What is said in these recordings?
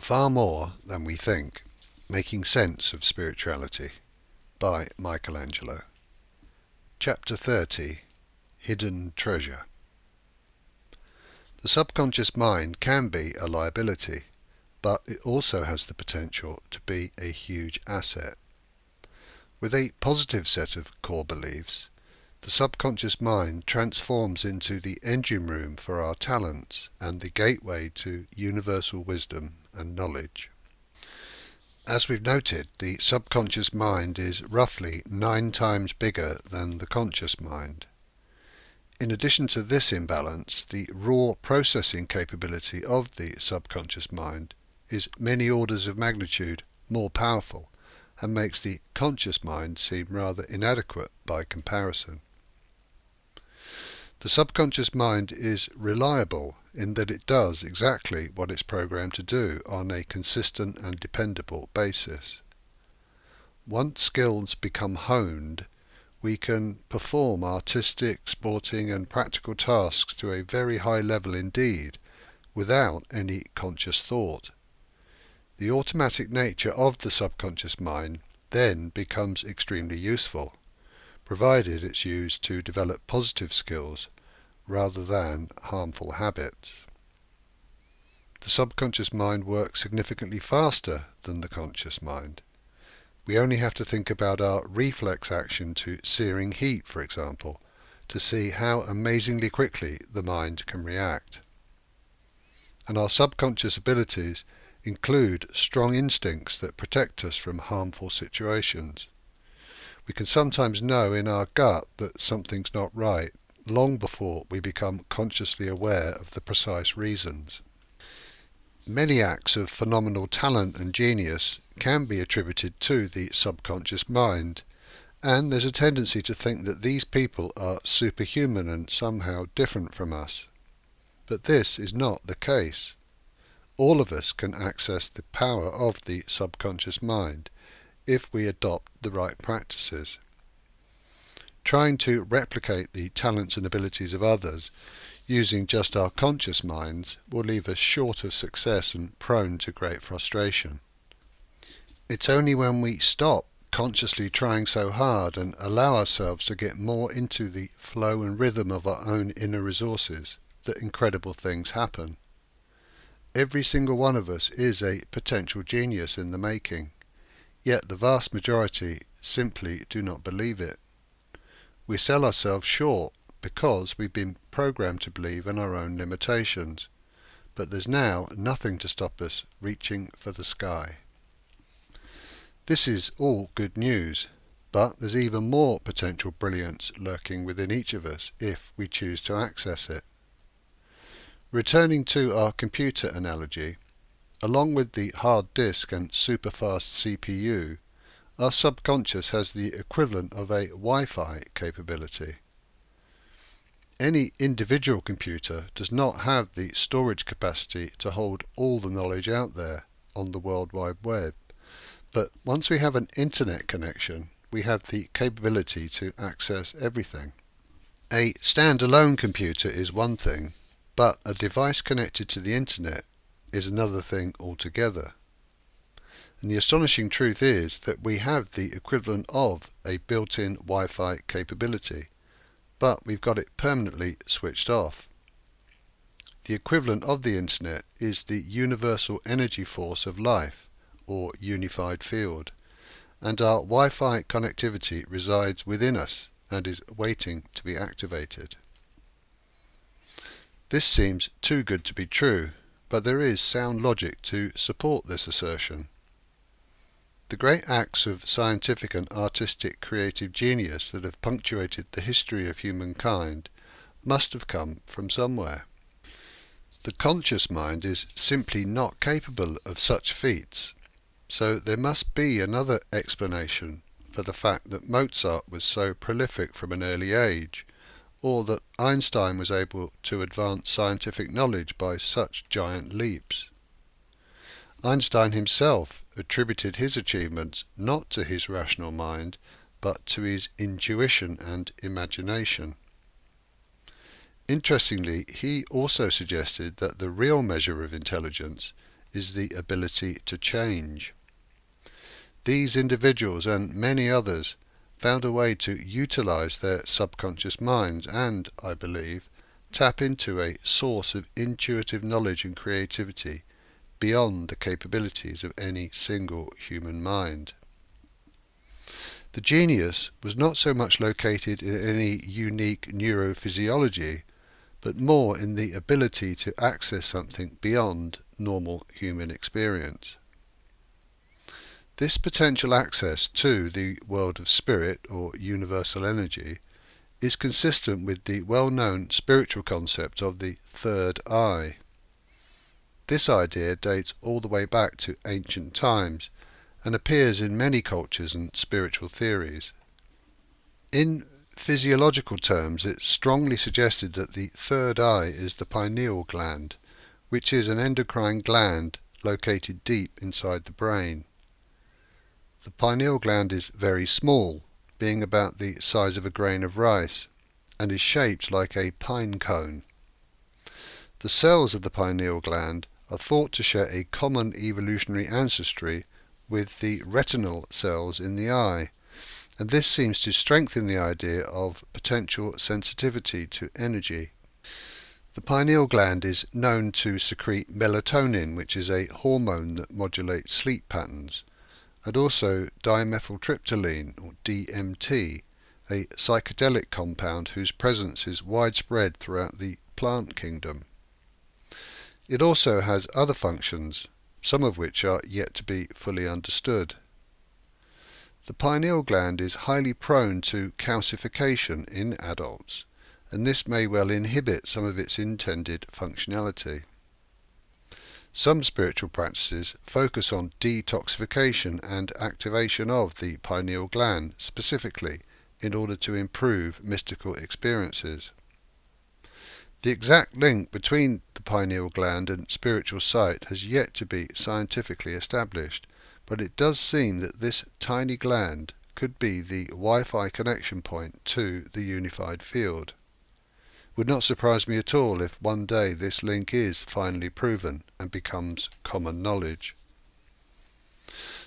Far more than we think. Making Sense of Spirituality by Angelo. Chapter 30. Hidden Treasure. The subconscious mind can be a liability, but it also has the potential to be a huge asset. With a positive set of core beliefs, the subconscious mind transforms into the engine room for our talents and the gateway to universal wisdom and knowledge. As we've noted, the subconscious mind is roughly 9 times bigger than the conscious mind. In addition to this imbalance, the raw processing capability of the subconscious mind is many orders of magnitude more powerful and makes the conscious mind seem rather inadequate by comparison. The subconscious mind is reliable in that it does exactly what it's programmed to do on a consistent and dependable basis. Once skills become honed, we can perform artistic, sporting and practical tasks to a very high level indeed, without any conscious thought. The automatic nature of the subconscious mind then becomes extremely useful, provided it's used to develop positive skills rather than harmful habits. The subconscious mind works significantly faster than the conscious mind. We only have to think about our reflex action to searing heat, for example, to see how amazingly quickly the mind can react. And our subconscious abilities include strong instincts that protect us from harmful situations. We can sometimes know in our gut that something's not right, long before we become consciously aware of the precise reasons. Many acts of phenomenal talent and genius can be attributed to the subconscious mind, and there's a tendency to think that these people are superhuman and somehow different from us. But this is not the case. All of us can access the power of the subconscious mind if we adopt the right practices. Trying to replicate the talents and abilities of others using just our conscious minds will leave us short of success and prone to great frustration. It's only when we stop consciously trying so hard and allow ourselves to get more into the flow and rhythm of our own inner resources that incredible things happen. Every single one of us is a potential genius in the making, yet the vast majority simply do not believe it. We sell ourselves short because we've been programmed to believe in our own limitations, but there's now nothing to stop us reaching for the sky. This is all good news, but there's even more potential brilliance lurking within each of us if we choose to access it. Returning to our computer analogy, along with the hard disk and super-fast CPU, our subconscious has the equivalent of a Wi-Fi capability. Any individual computer does not have the storage capacity to hold all the knowledge out there on the World Wide Web, but once we have an internet connection, we have the capability to access everything. A standalone computer is one thing, but a device connected to the internet is another thing altogether. And the astonishing truth is that we have the equivalent of a built-in Wi-Fi capability, but we've got it permanently switched off. The equivalent of the internet is the universal energy force of life, or unified field, and our Wi-Fi connectivity resides within us and is waiting to be activated. This seems too good to be true, but there is sound logic to support this assertion. The great acts of scientific and artistic creative genius that have punctuated the history of humankind must have come from somewhere. The conscious mind is simply not capable of such feats, so there must be another explanation for the fact that Mozart was so prolific from an early age, or that Einstein was able to advance scientific knowledge by such giant leaps. Einstein himself attributed his achievements not to his rational mind, but to his intuition and imagination. Interestingly, he also suggested that the real measure of intelligence is the ability to change. These individuals and many others found a way to utilize their subconscious minds and, I believe, tap into a source of intuitive knowledge and creativity beyond the capabilities of any single human mind. The genius was not so much located in any unique neurophysiology, but more in the ability to access something beyond normal human experience. This potential access to the world of spirit or universal energy is consistent with the well-known spiritual concept of the third eye. This idea dates all the way back to ancient times and appears in many cultures and spiritual theories. In physiological terms, it's strongly suggested that the third eye is the pineal gland, which is an endocrine gland located deep inside the brain. The pineal gland is very small, being about the size of a grain of rice, and is shaped like a pine cone. The cells of the pineal gland are thought to share a common evolutionary ancestry with the retinal cells in the eye, and this seems to strengthen the idea of potential sensitivity to energy. The pineal gland is known to secrete melatonin, which is a hormone that modulates sleep patterns, and also dimethyltryptamine, or DMT, a psychedelic compound whose presence is widespread throughout the plant kingdom. It also has other functions, some of which are yet to be fully understood. The pineal gland is highly prone to calcification in adults, and this may well inhibit some of its intended functionality. Some spiritual practices focus on detoxification and activation of the pineal gland specifically in order to improve mystical experiences. The exact link between the pineal gland and spiritual sight has yet to be scientifically established, but it does seem that this tiny gland could be the Wi-Fi connection point to the unified field. Would not surprise me at all if one day this link is finally proven and becomes common knowledge.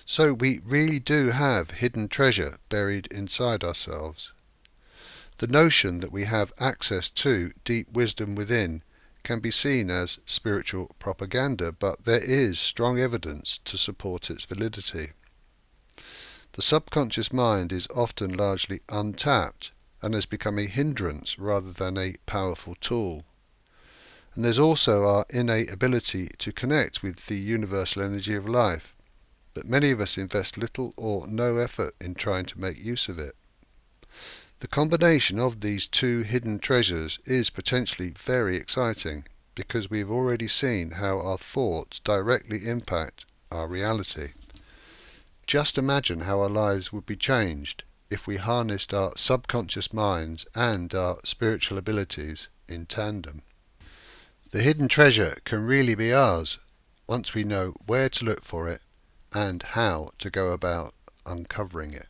So we really do have hidden treasure buried inside ourselves. The notion that we have access to deep wisdom within can be seen as spiritual propaganda, but there is strong evidence to support its validity. The subconscious mind is often largely untapped and has become a hindrance rather than a powerful tool. And there's also our innate ability to connect with the universal energy of life, but many of us invest little or no effort in trying to make use of it. The combination of these two hidden treasures is potentially very exciting, because we've already seen how our thoughts directly impact our reality. Just imagine how our lives would be changed if we harnessed our subconscious minds and our spiritual abilities in tandem. The hidden treasure can really be ours once we know where to look for it and how to go about uncovering it.